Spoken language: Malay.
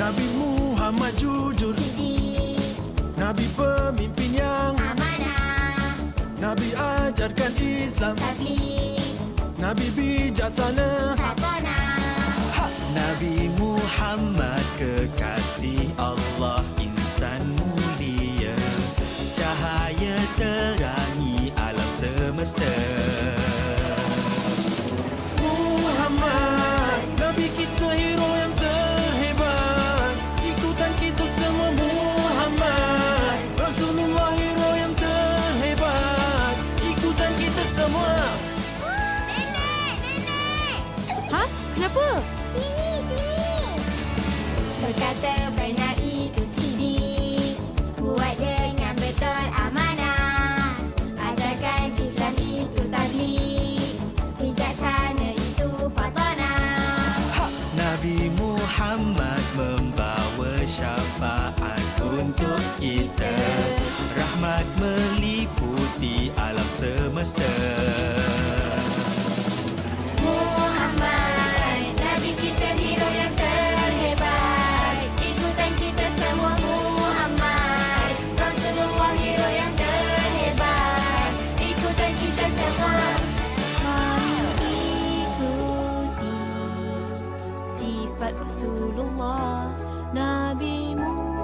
Nabi Muhammad jujur, Siddiq, Nabi pemimpin yang amanah, Nabi ajarkan Islam, tabligh, Nabi bijaksana. fatonah. Nabi Muhammad kekasih Allah, insan mulia, cahaya terangi alam semesta. Muhammad, Nabi kita hero yang terhebat. Ikutan kita semua Muhammad. Rasulullah hero yang terhebat. Ikutan kita semua. Nenek! Ha? Kenapa? Sini! Berkata benar itu Siddiq, buat dengan betul amanah, ajarkan Islam itu tabligh, bijaksana itu fatonah. Nabi Muhammad membawa syafaat untuk kita, rahmat meliputi alam semesta. Muhammad, Nabi kita hero yang terhebat. Ikutan kita semua Muhammad. Rasulullah hero yang terhebat. Ikutan kita semua. Mari ikuti sifat Rasulullah, Nabi Muhammad.